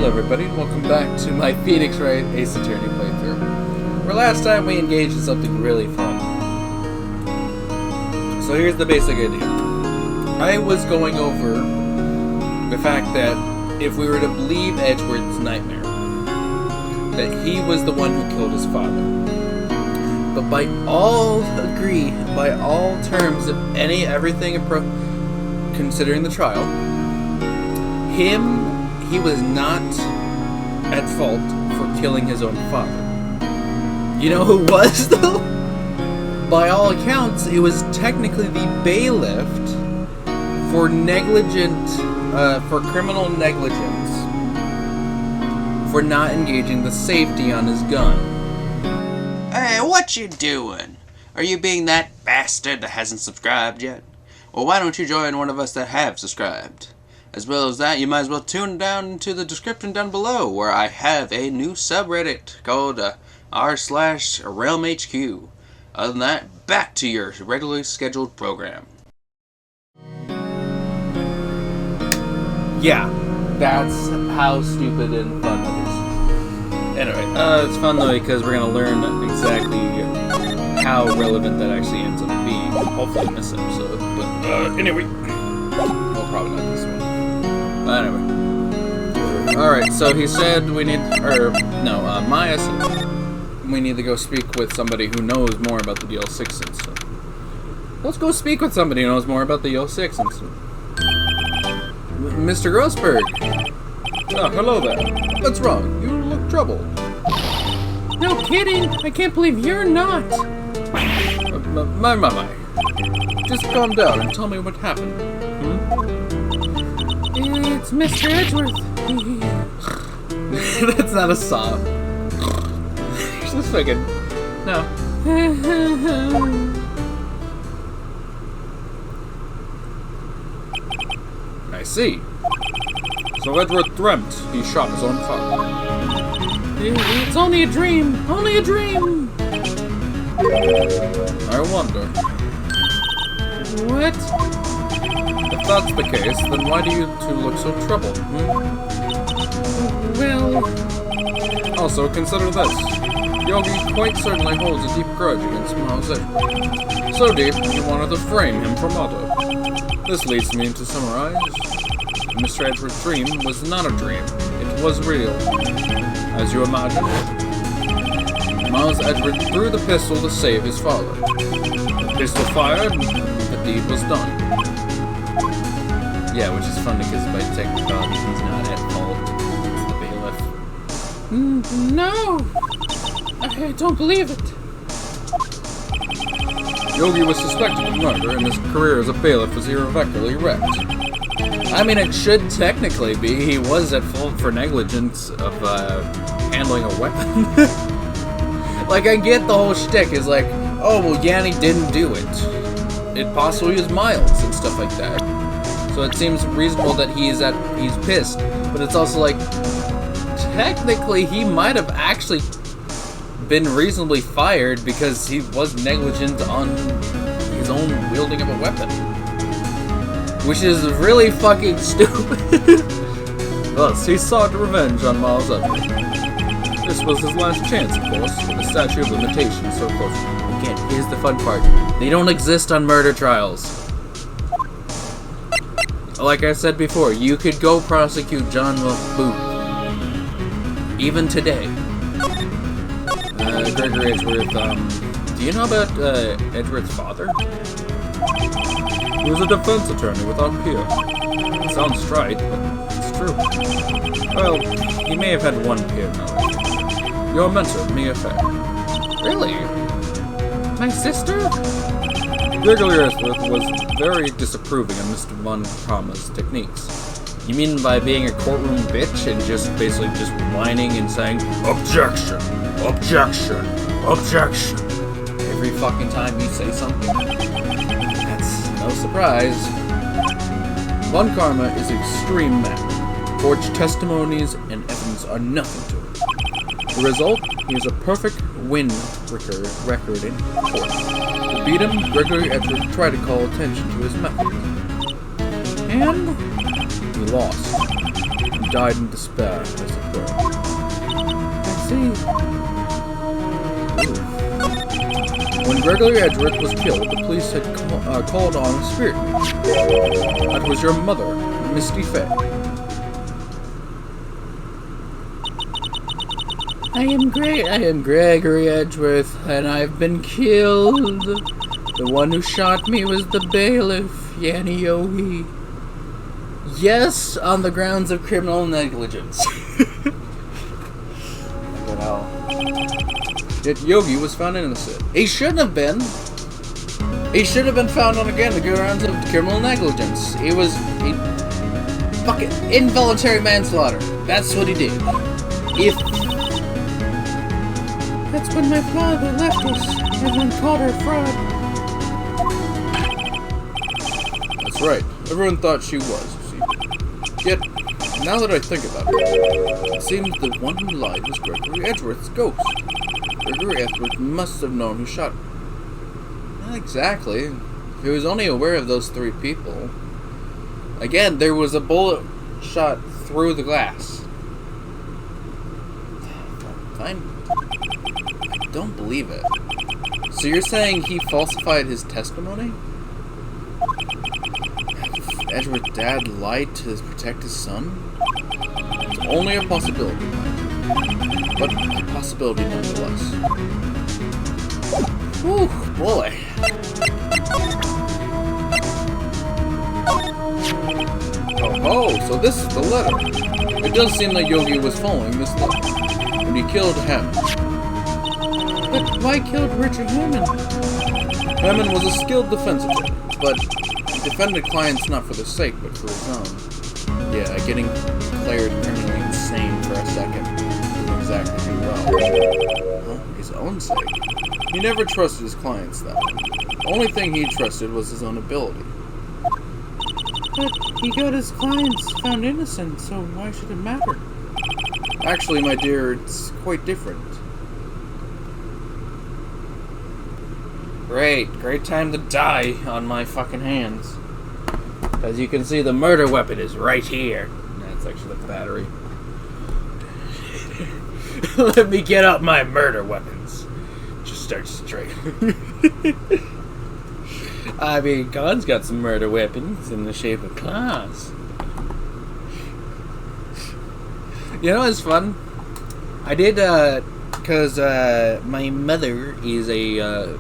Hello everybody, and welcome back to my Phoenix Wright Ace Attorney playthrough, where last time we engaged in something really fun. So here's the basic idea. I was going over the fact that if we were to believe Edgeworth's nightmare, that he was the one who killed his father. But by all terms of everything considering the trial, he was not at fault for killing his own father. You know who was, though? By all accounts, it was technically the bailiff for criminal negligence for not engaging the safety on his gun. Hey, what you doing? Are you being that bastard that hasn't subscribed yet? Well, why don't you join one of us that have subscribed? As well as that, you might as well tune down into the description down below, where I have a new subreddit called r/RealmHQ. Other than that, back to your regularly scheduled program. Yeah, that's how stupid and fun that is. Anyway, it's fun though because we're gonna learn exactly how relevant that actually ends up being. Hopefully in this episode, but anyway, well, probably not this one. Anyway. Alright, so he said we need, Maya said we need to go speak with somebody who knows more about the DL6 incident. Let's go speak with somebody who knows more about the DL6 incident. Mr. Grossberg. Oh, hello there. What's wrong? You look troubled. No kidding! I can't believe you're not! My. Just calm down and tell me what happened. It's Mr. Edgeworth. That's not a sob. Just fucking... No. I see. So Edgeworth dreamt he shot his own father. It's only a dream! Only a dream! I wonder. What? If that's the case, then why do you two look so troubled, Well... Also, consider this. Yogi quite certainly holds a deep grudge against Miles Edgeworth. So deep, he wanted to frame him for murder. This leads me to summarize. Mr. Edgeworth's dream was not a dream. It was real. As you imagine, Miles Edgeworth threw the pistol to save his father. The pistol fired, and the deed was done. Yeah, which is funny because by technicality he's not at fault. It's the bailiff. No! I don't believe it. Yogi was suspected of murder, and his career as a bailiff was irrevocably wrecked. I mean, it should technically be. He was at fault for negligence of handling a weapon. Like, I get the whole shtick is like, oh, well, Yanni didn't do it. It possibly was Miles and stuff like that. So it seems reasonable that he's pissed. But it's also like, technically, he might have actually been reasonably fired because he was negligent on his own wielding of a weapon. Which is really fucking stupid. Thus, he sought revenge on Miles Edgeworth. This was his last chance, of course, with the statute of limitations so close. Again, here's the fun part. They don't exist on murder trials. Like I said before, you could go prosecute John Booth. Even today. Gregory Edgeworth, do you know about Edgeworth's father? He was a defense attorney without peer. It sounds trite, but it's true. Well, he may have had one peer now. Your mentor, Mia Fay. Really? My sister? Gregory Edgeworth was very disapproving of Mr. Von Karma's techniques. You mean by being a courtroom bitch and just basically just whining and saying, objection, objection, objection, every fucking time you say something? That's no surprise. Von Karma is an extreme man. Forged testimonies and evidence are nothing to him. The result, he has a perfect win record in court. To beat him, Gregory Edgeworth tried to call attention to his methods. And he lost. died in despair, as it were. I see. When Gregory Edgeworth was killed, the police had called on a spirit. That was your mother, Misty Fay. I am Gregory Edgeworth, and I've been killed. The one who shot me was the bailiff, Yanni Yogi. Yes, on the grounds of criminal negligence. But hell. Yet Yogi was found innocent. He shouldn't have been. He should have been found on again the grounds of criminal negligence. He fucking involuntary manslaughter. That's what he did. That's when my father left us. Everyone called her a fraud. That's right. Everyone thought she was, you see. Yet, now that I think about it, it seems the one who lied was Gregory Edgeworth's ghost. Gregory Edgeworth must have known who shot him. Not exactly. He was only aware of those 3 people. Again, there was a bullet shot through the glass. Fine. I don't believe it. So you're saying he falsified his testimony? Edgeworth's dad lied to protect his son? It's only a possibility, but a possibility nonetheless. Whew, boy. Oh, so this is the letter. It does seem like Yogi was following this letter when he killed Hammond. But why killed Richard Hammond? Hammond was a skilled defense attorney, but he defended clients not for their sake, but for his own. Yeah, getting declared criminally insane for a second didn't exactly do well. Huh? His own sake? He never trusted his clients, though. The only thing he trusted was his own ability. But he got his clients found innocent, so why should it matter? Actually, my dear, it's quite different. Great time to die on my fucking hands. As you can see, the murder weapon is right here. That's actually the battery. Let me get out my murder weapons. Just start straight. I mean, God's got some murder weapons in the shape of claws. You know what's fun? I did, because my mother is a,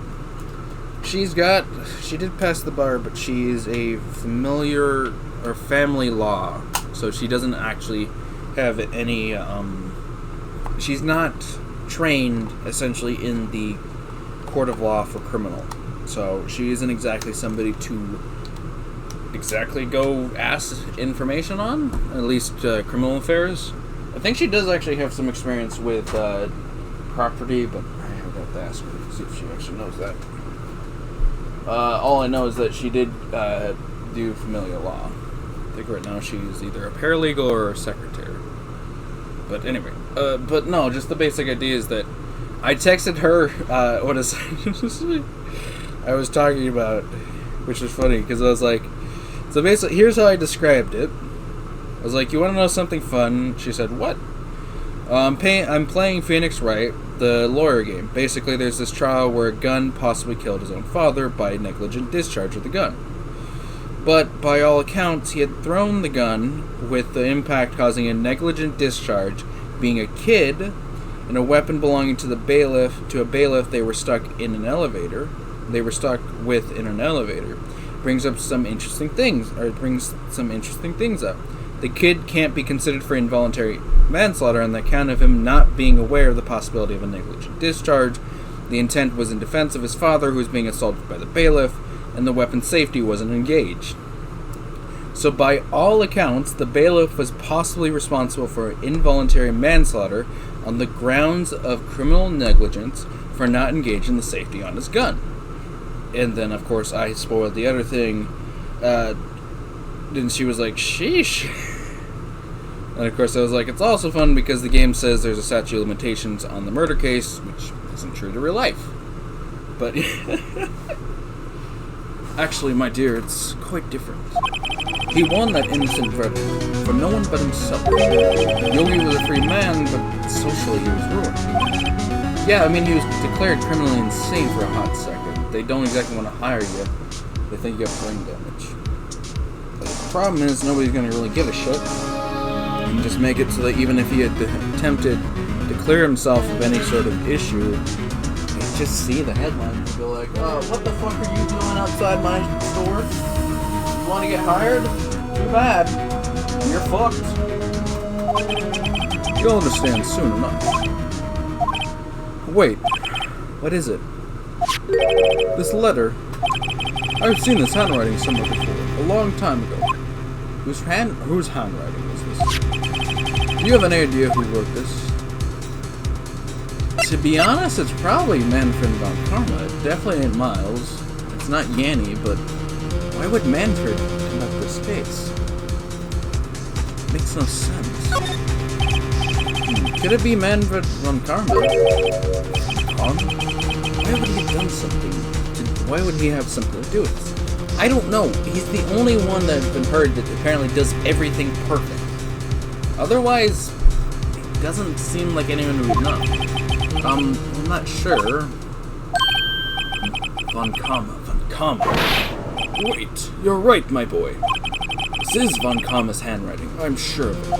she did pass the bar, but she's a familiar, or family law, so she doesn't actually have any, she's not trained, essentially, in the court of law for criminal. So she isn't exactly somebody to exactly go ask information on, at least criminal affairs. I think she does actually have some experience with property, but I have to ask her to see if she actually knows that. All I know is that she did do familial law. I think right now she's either a paralegal or a secretary. But anyway, but no, just the basic idea is that I texted her what is I was talking about, which was funny because I was like, so basically, here's how I described it. I was like, you want to know something fun? She said, what? I'm playing Phoenix Wright, the lawyer game. Basically, there's this trial where a gun possibly killed his own father by negligent discharge of the gun. But by all accounts, he had thrown the gun with the impact causing a negligent discharge, being a kid, and a weapon belonging to a bailiff they were stuck in an elevator. They were stuck with in an elevator. Brings some interesting things up. The kid can't be considered for involuntary manslaughter on the account of him not being aware of the possibility of a negligent discharge. The intent was in defense of his father, who was being assaulted by the bailiff, and the weapon's safety wasn't engaged. So by all accounts, the bailiff was possibly responsible for involuntary manslaughter on the grounds of criminal negligence for not engaging the safety on his gun. And then, of course, I spoiled the other thing. Then she was like, sheesh. And, of course, I was like, it's also fun because the game says there's a statute of limitations on the murder case, which isn't true to real life. But, actually, my dear, it's quite different. He won that innocent verdict. for no one but himself. Yogi was a free man, but socially he was ruined. Yeah, I mean, he was declared criminally insane for a hot second. They don't exactly want to hire you. They think you have brain damage. But the problem is, nobody's going to really give a shit. And just make it so that even if he had attempted to clear himself of any sort of issue, they'd just see the headlines and go like, what the fuck are you doing outside my store? You want to get hired? Too bad. You're fucked. You'll understand soon enough. Wait, what is it? This letter. I've seen this handwriting somewhere before, a long time ago. Whose handwriting was this? Do you have any idea who wrote this? To be honest, it's probably Manfred von Karma. It definitely ain't Miles. It's not Yanni, but why would Manfred conduct this case? Makes no sense. Could it be Manfred von Karma? Why would he have done something? Why would he have something to do with this? I don't know. He's the only one that's been heard that apparently does everything perfect. Otherwise, it doesn't seem like anyone would know. I'm not sure. Von Karma. Wait, you're right, my boy. This is Von Karma's handwriting, I'm sure of it.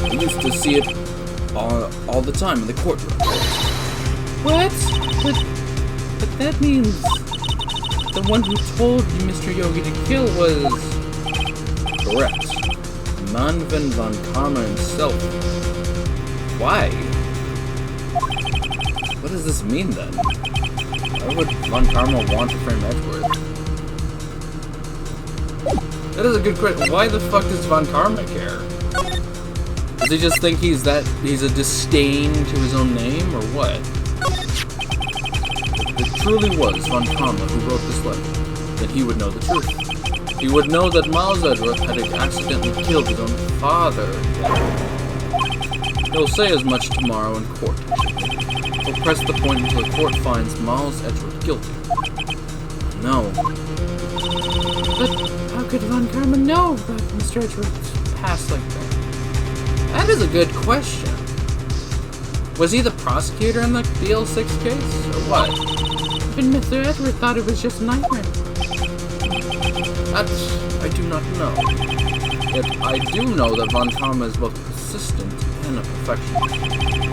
I used to see it all the time in the courtroom. What? But that means the one who told you Mr. Yogi to kill was... Correct. Manfred von Karma himself. Why? What does this mean then? Why would von Karma want to frame Edgeworth? That is a good question. Why the fuck does von Karma care? Does he just think he's a disdain to his own name, or what? If it truly was von Karma who wrote this letter, then he would know the truth. He would know that Miles Edgeworth had accidentally killed his own father. He'll say as much tomorrow in court. He'll press the point until the court finds Miles Edgeworth guilty. No. But how could Von Karma know about Mr. Edgeworth's past like that? That is a good question. Was he the prosecutor in the BL6 case, or what? Even Mr. Edgeworth thought it was just a nightmare. That I do not know. Yet I do know that Von Karma is both persistent and a perfectionist.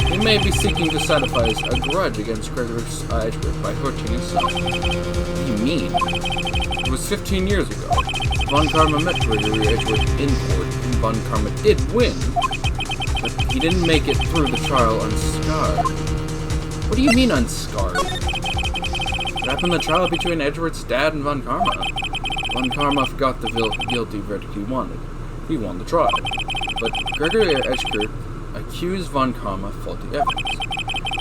He may be seeking to satisfy a grudge against Gregory Edgeworth by hurting his son. What do you mean? It was 15 years ago. Von Karma met Gregory Edgeworth in court, and Von Karma did win. But he didn't make it through the trial unscarred. What do you mean unscarred? What happened in the trial between Edgeworth's dad and Von Karma? Von Karma got the guilty verdict he wanted. He won the trial. But Gregory Edgeworth accused Von Karma of faulty evidence.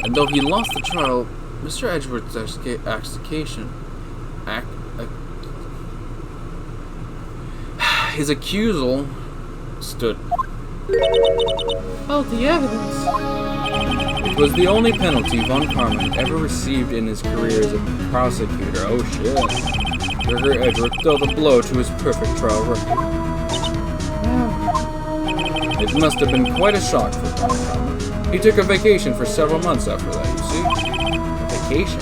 And though he lost the trial, Mr. Edgeworth's his accusal stood. Faulty evidence. It was the only penalty Von Karma had ever received in his career as a prosecutor. Oh shit. Gregory Edgeworth dealt a blow to his perfect trial record. Wow. It must have been quite a shock for Von Karma. He took a vacation for several months after that, you see? A vacation?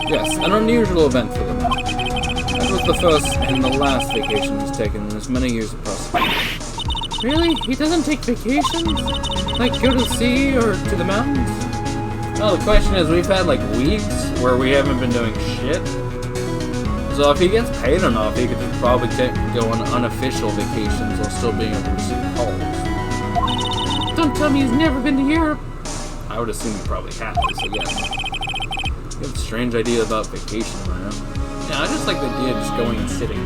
Yes, an unusual event for the man. That was the first and the last vacation he's taken in his many years of prosecution. Really? He doesn't take vacations? Like go to the sea or to the mountains? Well, the question is, we've had like weeks where we haven't been doing shit. So if he gets paid enough, he could probably go on unofficial vacations while still being able to receive calls. Don't tell me he's never been to Europe. I would assume he probably has, so yeah. You have a strange idea about vacation, right? Yeah, I just like the idea of just going and sitting.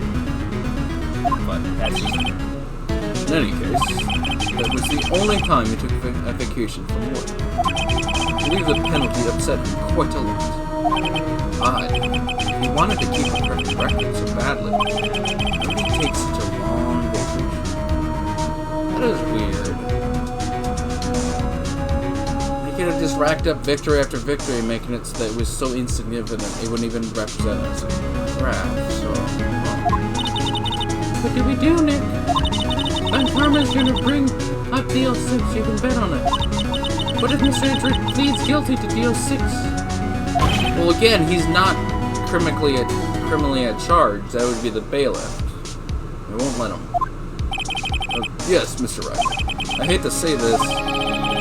But that's just me. In any case, that was the only time he took a vacation from work. I believe the penalty upset him quite a lot. He wanted to keep a perfect record so badly. Why did he take such a long vacation? That is weird. He could have just racked up victory after victory, making it so that it was so insignificant it wouldn't even represent us as crap, so... What do we do, Nick? And Karma's gonna bring up deal 6, you can bet on it. What if Mr. Edgeworth pleads guilty to deal 6? Well, again, he's not criminally at charge. That would be the bailiff. We won't let him. Yes, Mr. Wright. I hate to say this.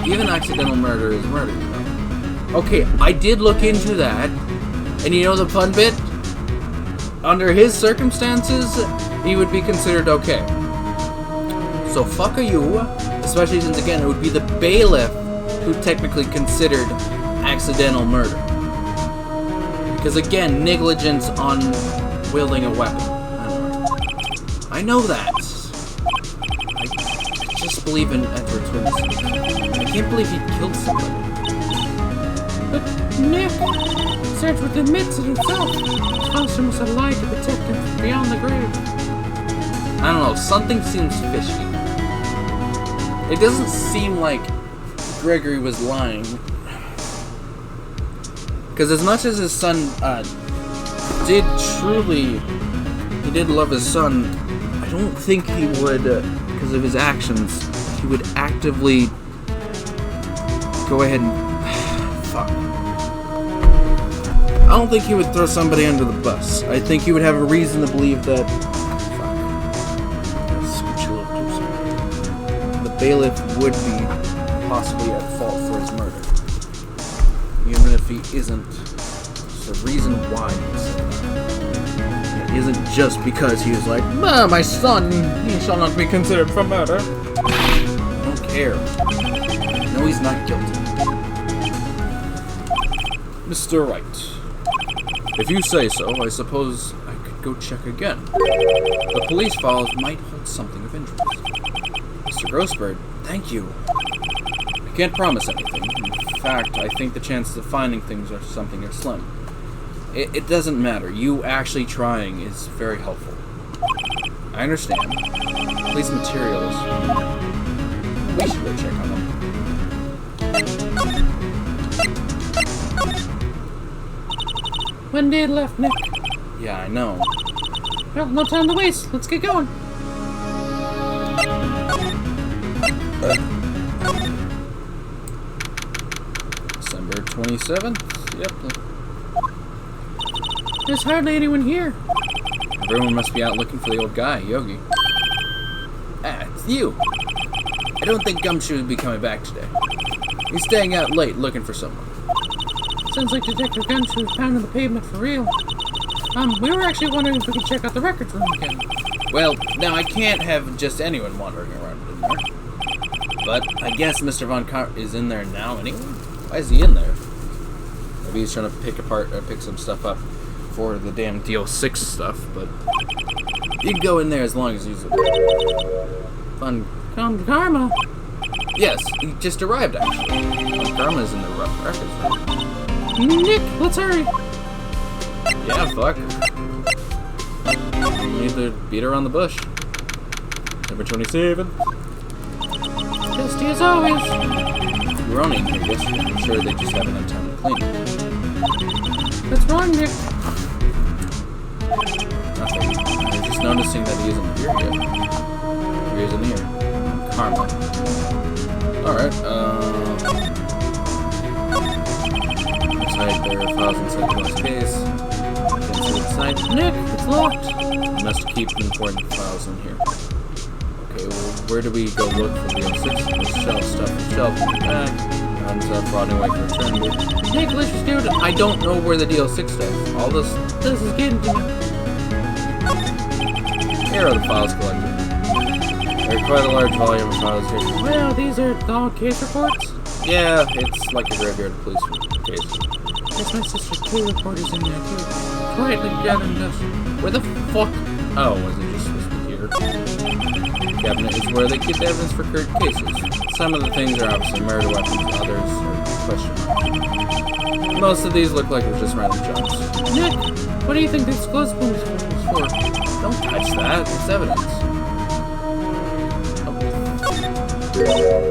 Even accidental murder is murder, you know. Okay, I did look into that. And you know the fun bit? Under his circumstances, he would be considered okay. So fuck you, especially since, again, it would be the bailiff who technically considered accidental murder. Because, again, negligence on wielding a weapon. I know that. I just believe in Edward's witnesses. I can't believe he killed somebody. But Nick, Edgeworth admits it himself. Foster must have lied to protect him from beyond the grave. I don't know, something seems fishy. It doesn't seem like Gregory was lying. Because as much as his son he did love his son, I don't think he would, because of his actions, he would actively go ahead and... fuck. I don't think he would throw somebody under the bus. I think he would have a reason to believe that... the bailiff would be possibly at fault for his murder. Even if he isn't, there's a reason why he said that. It isn't just because he was like, my son, he shall not be considered for murder. I don't care. No, he's not guilty. Mr. Wright, if you say so, I suppose I could go check again. The police files might hold something of interest. Mr. Grossbird, thank you. I can't promise anything. In fact, I think the chances of finding things are something are slim. It doesn't matter. You actually trying is very helpful. I understand. These materials, we should go check on them. One day left, Nick. Yeah, I know. Well, no time to waste. Let's get going. December 27th? Yep. There's hardly anyone here. Everyone must be out looking for the old guy, Yogi. Ah, it's you. I don't think Gumshoe will be coming back today. He's staying out late looking for someone. Sounds like Detective Gumshoe is pounding the pavement for real. We were actually wondering if we could check out the records room again. Well, now I can't have just anyone wandering around in there. But I guess Mr. Von Car is in there now anyway. Why is he in there? Maybe he's trying to pick some stuff up for the damn DO6 stuff, but you can go in there as long as he's Von Karma. Yes, he just arrived actually. Von Karma's in the records room. Nick, let's hurry. Yeah, fuck. We need to beat around the bush. Number 27. Testy as always. We're only here yesterday. I'm sure they just haven't had time to clean it. What's wrong, Nick? Nothing. I'm just noticing that he isn't here yet. He isn't here. Karma. Alright, looks like there are files inside the last case. Get to the site. Nick, it's locked. We must keep important files in here. Okay, well, where do we go look for the L6? The shelf stuff, the shelf in the back. Ends up rotting away for eternity. Nick, let's just do it. I don't know where the DL6 stuff. All this is getting to me. Here are the files collected. There are quite a large volume of files here. Well, these are all case reports. Yeah, it's like a graveyard police case. There's my sister's two reporters in there too. Quietly gathering dust. Where the fuck? Oh, was it just supposed to be here? The cabinet is where they keep the evidence for current cases. Some of the things are obviously murder weapons, others are question marks. Most of these look like they're just random jumps. Nick, what do you think this glove spoon is for? Don't touch that. It's evidence.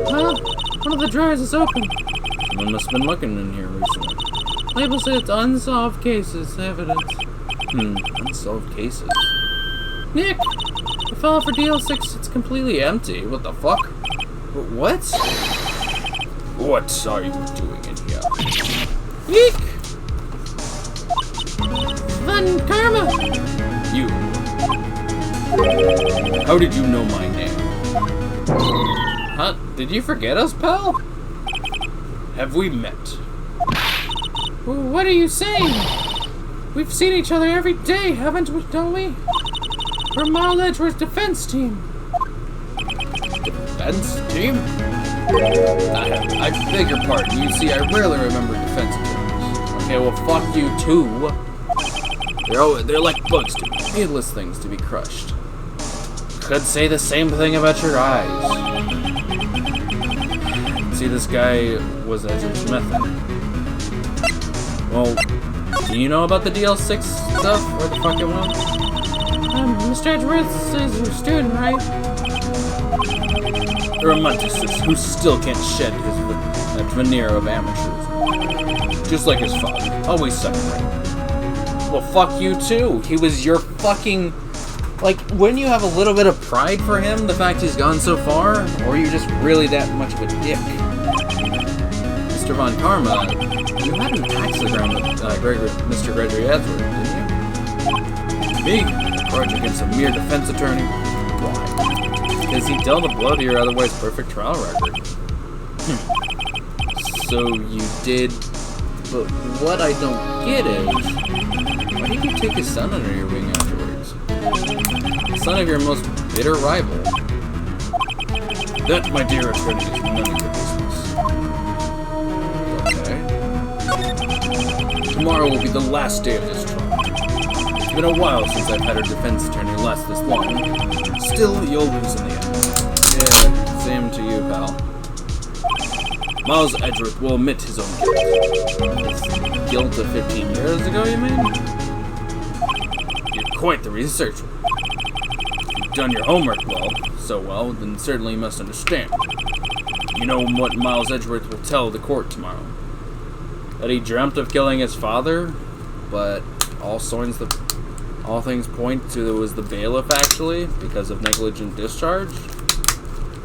Huh? One of the drawers is open. Someone must have been looking in here recently. Label says unsolved cases evidence. Unsolved cases. Nick, the file for DL6, it's completely empty. What the fuck? What? What are you doing in here? Eek! Fun karma! You. How did you know my name? Huh? Did you forget us, pal? Have we met? What are you saying? We've seen each other every day, haven't we, don't we? We're Miles Edgeworth's defense team. Defense team? I beg your pardon. You see, I rarely remember defense teams. Okay, well, fuck you too. They're like bugs to me. Needless things to be crushed. Could say the same thing about your eyes. See, this guy was Edgeworth's method. Well, do you know about the DL6 stuff? Where the fuck it went? Mr. Edgeworth is your student, right? A romanticist who still can't shed that veneer of amateurism. Just like his father, always separated. Well, fuck you too. He was your fucking... Like, wouldn't you have a little bit of pride for him, the fact he's gone so far? Or are you just really that much of a dick? Mr. Von Karma, you had an axe around with Mr. Gregory Edgeworth, didn't you? Me? Charge against a mere defense attorney? Why? Because he dealt a blow to your otherwise perfect trial record. So you did... But what I don't get is... Why did you take his son under your wing afterwards? The son of your most bitter rival. That, my dear attorney, is none of your business. Okay. Tomorrow will be the last day of this trial. It's been a while since I've had a defense attorney last this long. Still, you'll lose in the end. Yeah, same to you, pal. Miles Edgeworth will admit his own guilt. Guilt of 15 years ago, you mean? You're quite the researcher. You've done your homework so well, then certainly you must understand. You know what Miles Edgeworth will tell the court tomorrow? That he dreamt of killing his father, but all things point to it was the bailiff, actually, because of negligent discharge.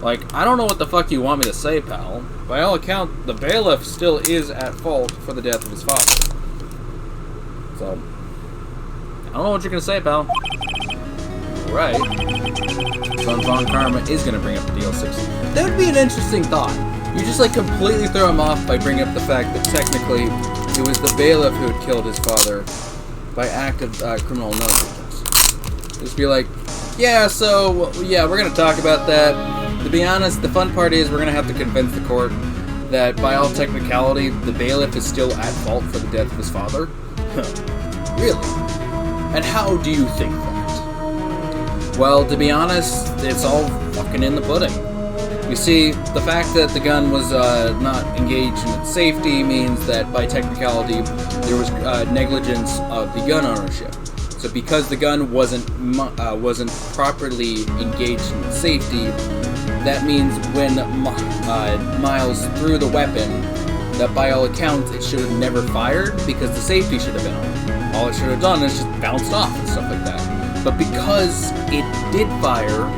Like, I don't know what the fuck you want me to say, pal. By all accounts, the bailiff still is at fault for the death of his father. So, I don't know what you're gonna say, pal. Right. Son Von Karma is gonna bring up the DL6. That would be an interesting thought. You just, like, completely throw him off by bringing up the fact that technically it was the bailiff who had killed his father by act of criminal negligence. Just be like, yeah, so, yeah, we're gonna talk about that. To be honest, the fun part is we're going to have to convince the court that by all technicality, the bailiff is still at fault for the death of his father. Really? And how do you think that? Well, to be honest, it's all fucking in the pudding. You see, the fact that the gun was not engaged in its safety means that by technicality, there was negligence of the gun ownership. So because the gun wasn't properly engaged in its safety, that means when Miles threw the weapon, that by all accounts it should have never fired because the safety should have been on. All it should have done is just bounced off and stuff like that. But because it did fire,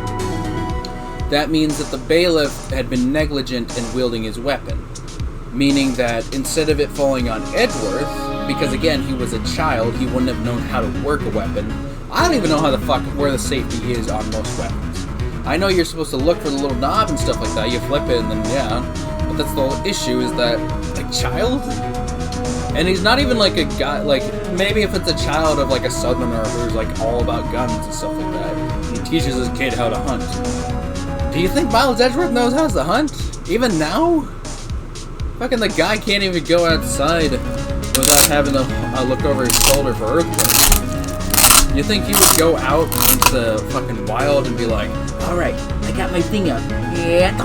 that means that the bailiff had been negligent in wielding his weapon. Meaning that instead of it falling on Edgeworth, because again he was a child, he wouldn't have known how to work a weapon. I don't even know how the fuck where the safety is on most weapons. I know you're supposed to look for the little knob and stuff like that. You flip it and then, yeah. But that's the whole issue is that, like, child? And he's not even, like, a guy, like, maybe if it's a child of, like, a southerner who's, like, all about guns and stuff like that. He teaches his kid how to hunt. Do you think Miles Edgeworth knows how to hunt? Even now? Fucking the guy can't even go outside without having to look over his shoulder for earthquakes. You think he would go out into the fucking wild and be like, alright, I got my thing up. Yeah.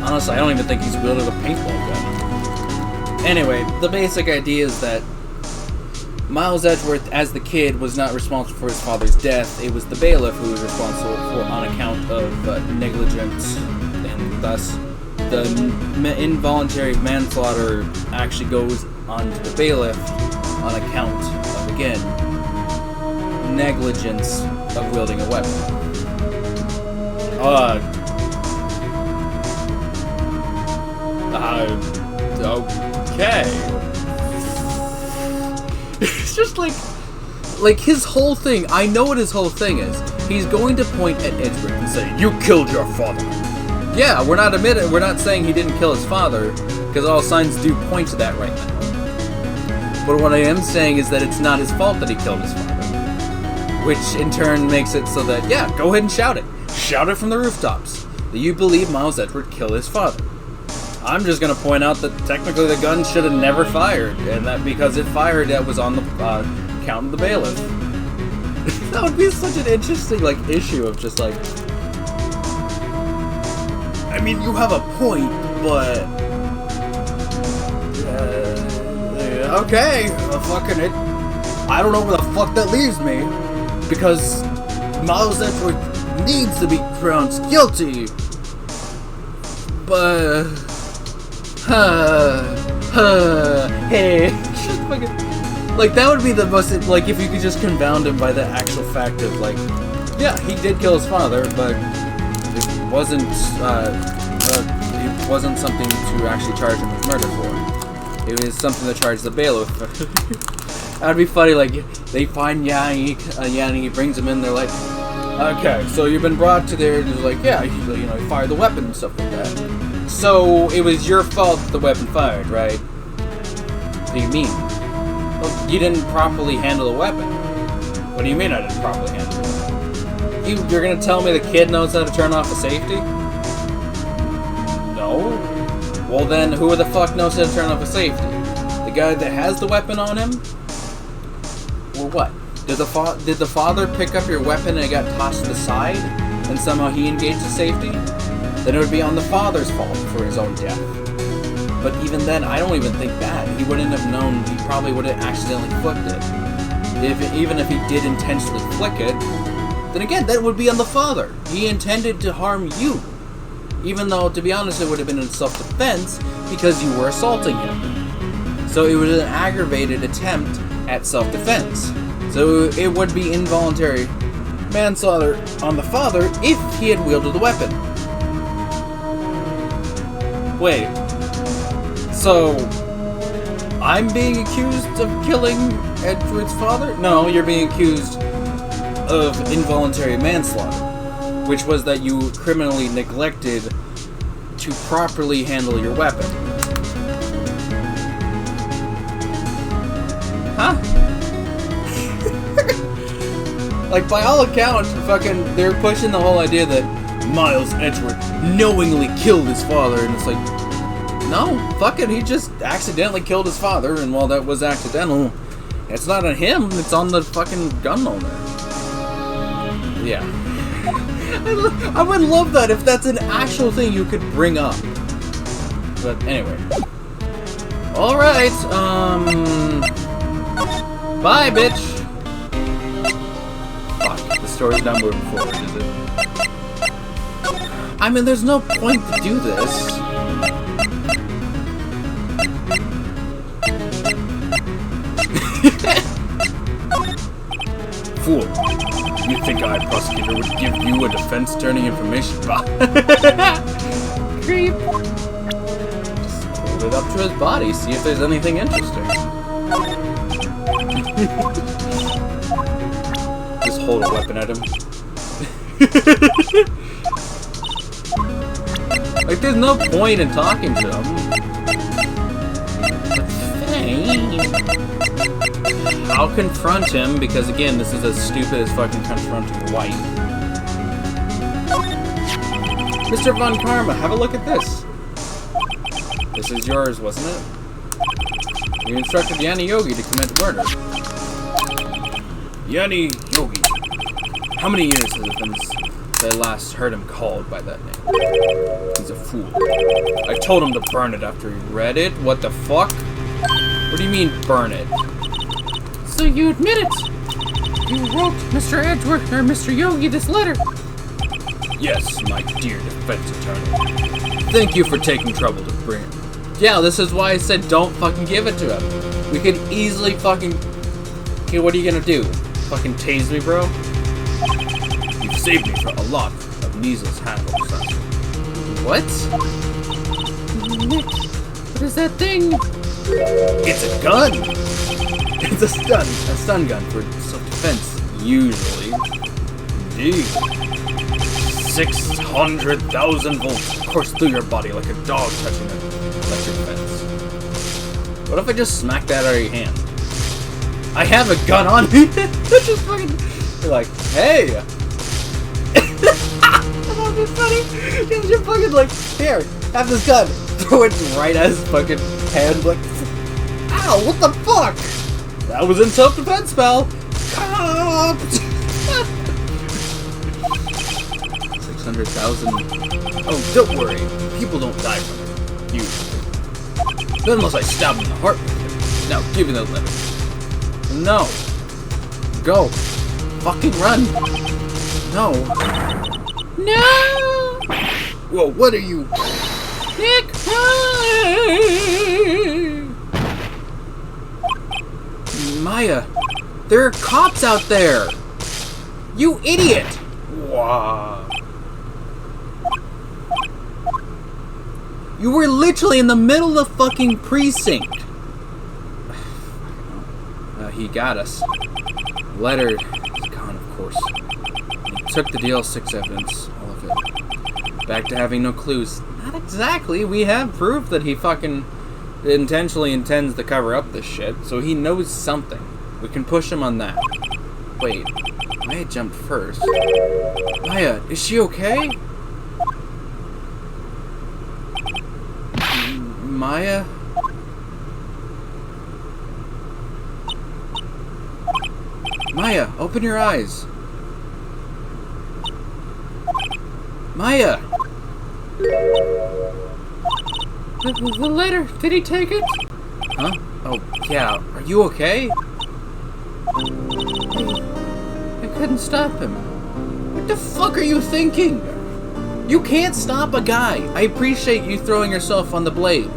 Honestly, I don't even think he's wielded a paintball gun. Anyway, the basic idea is that Miles Edgeworth, as the kid, was not responsible for his father's death. It was the bailiff who was responsible for on account of negligence, and thus the involuntary manslaughter actually goes onto the bailiff on account of, again, negligence of wielding a weapon. Okay. It's just like his whole thing. I know what his whole thing is. He's going to point at Edgeworth and say, "You killed your father." Yeah, we're not saying he didn't kill his father, because all signs do point to that right now. But what I am saying is that it's not his fault that he killed his father. Which in turn makes it so that, yeah, go ahead and shout it. Shout it from the rooftops that you believe Miles Edgeworth killed his father. I'm just going to point out that technically the gun should have never fired, and that because it fired, that was on the count of the bailiff. That would be such an interesting, issue of just, I mean, you have a point, but... okay, fucking it. I don't know where the fuck that leaves me, because Miles Edgeworth needs to be pronounced guilty, but... hey, just fucking... that would be the most, if you could just confound him by the actual fact of, yeah, he did kill his father, but it wasn't something to actually charge him with murder for. It was something to charge the bailiff. That'd be funny, they find Yanni, he brings him in, they're like, okay, so you've been brought to there, and he's like, yeah, he fired the weapon and stuff like that. So, it was your fault that the weapon fired, right? What do you mean? Well, you didn't properly handle the weapon. What do you mean I didn't properly handle the weapon? You're gonna tell me the kid knows how to turn off a safety? No? Well then, who the fuck knows how to turn off a safety? The guy that has the weapon on him? Or what? Did the father pick up your weapon and it got tossed to the side? And somehow he engaged the safety? Then it would be on the father's fault for his own death. But even then, I don't even think that. He wouldn't have known, he probably would have accidentally flicked it. Even if he did intentionally flick it, then again, that would be on the father. He intended to harm you. Even though, to be honest, it would have been in self-defense because you were assaulting him. So it was an aggravated attempt at self-defense. So it would be involuntary manslaughter on the father if he had wielded the weapon. Wait, so I'm being accused of killing Edgeworth's father? No, you're being accused of involuntary manslaughter, which was that you criminally neglected to properly handle your weapon. Huh? By all accounts, they're pushing the whole idea that Miles Edgeworth knowingly killed his father, and it's like, no, fuck it, he just accidentally killed his father, and while that was accidental, it's not on him, it's on the fucking gun owner. Yeah. I would love that if that's an actual thing you could bring up. But anyway. Alright, bye, bitch! Fuck, the story's not moving forward, is it? I mean, there's no point to do this. Fool. You think I, prosecutor, would give you a defense turning information box? Creep. Just hold it up to his body, see if there's anything interesting. Just hold a weapon at him. There's no point in talking to him. But fine. I'll confront him, because again, this is as stupid as fucking confronting Wright. Mr. Von Karma, have a look at this. This is yours, wasn't it? You instructed Yanni Yogi to commit murder. Yanni Yogi. How many years has it been since I last heard him called by that name? He's a fool. I told him to burn it after he read it. What the fuck? What do you mean, burn it? So you admit it? You wrote Mr. Edgeworth or Mr. Yogi this letter? Yes, my dear defense attorney. Thank you for taking trouble to bring it. Yeah, this is why I said don't fucking give it to him. We could easily fucking... Okay, what are you gonna do? Fucking tase me, bro? You've saved me from a lot of measles handles. What? Nick, what is that thing? It's a gun! It's a stun gun for self-defense, usually. Indeed. 600,000 volts course through your body like a dog touching an electric fence. What if I just smack that out of your hand? I have a gun on me! That's just fucking... You're like, hey! That would be funny! You're fucking like, here, have this gun! Throw it right at his fucking hand, like... Ow, what the fuck? That was in self-defense, pal! Cop! 600,000. Oh, don't worry. People don't die from it. Usually. Not unless I stab them in the heart with it. Now, give me that letter. No. Go. Fucking run. No. No! Whoa, what are you... Nick! Maya, there are cops out there! You idiot! Wow. You were literally in the middle of the fucking precinct. He got us. Letter is gone, of course. He took the DL6 evidence, all of it. Back to having no clues. Not exactly. We have proof that he fucking intentionally intends to cover up this shit, so he knows something. We can push him on that. Wait, Maya jumped first. Maya, is she okay? Maya? Maya, open your eyes. Maya! The letter, did he take it? Huh? Oh, yeah. Are you okay? I couldn't stop him. What the fuck are you thinking? You can't stop a guy. I appreciate you throwing yourself on the blade.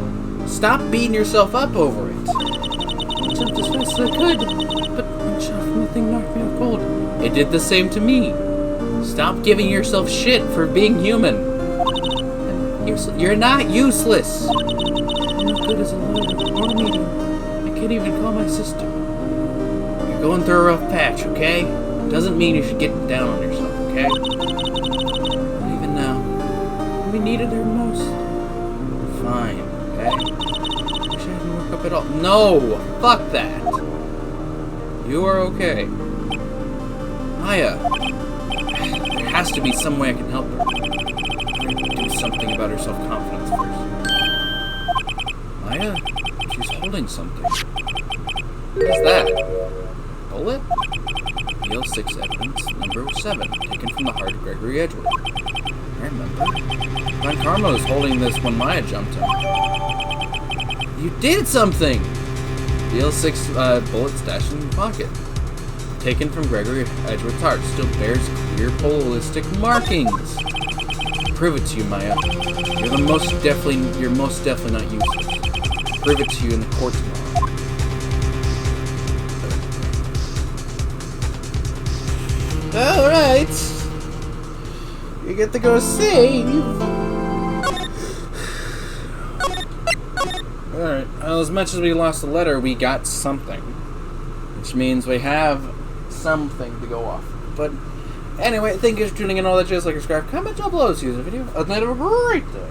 Stop beating yourself up over it. I jumped as fast as I could, but one shot from the thing knocked me out cold. It did the same to me. Stop giving yourself shit for being human. You're not useless. I'm not good as a lawyer or a medium. I can't even call my sister. You're going through a rough patch, okay? Doesn't mean you should get down on yourself, okay? Not even now. We needed her most. Fine, okay? Wish I didn't work up at all. No! Fuck that! You are okay. Maya, there has to be some way I can help her. Do something about her self-confidence first. Maya? She's holding something. What is that? Bullet? DL6 evidence number 7, taken from the heart of Gregory Edgeworth. I remember. Von Karma was holding this when Maya jumped him. You did something! DL6 bullet stashed in your pocket. Taken from Gregory Edgeworth's heart, still bears clear ballistic markings. Prove it to you, Maya. You're most definitely not useless. Prove it to you in the court tomorrow. Alright. You get to go save. Alright. Well, as much as we lost the letter, we got something. Which means we have something to go off. But anyway, thank you for tuning in. All that jazz. Like, subscribe, comment down below. See you in the video. Have a great day.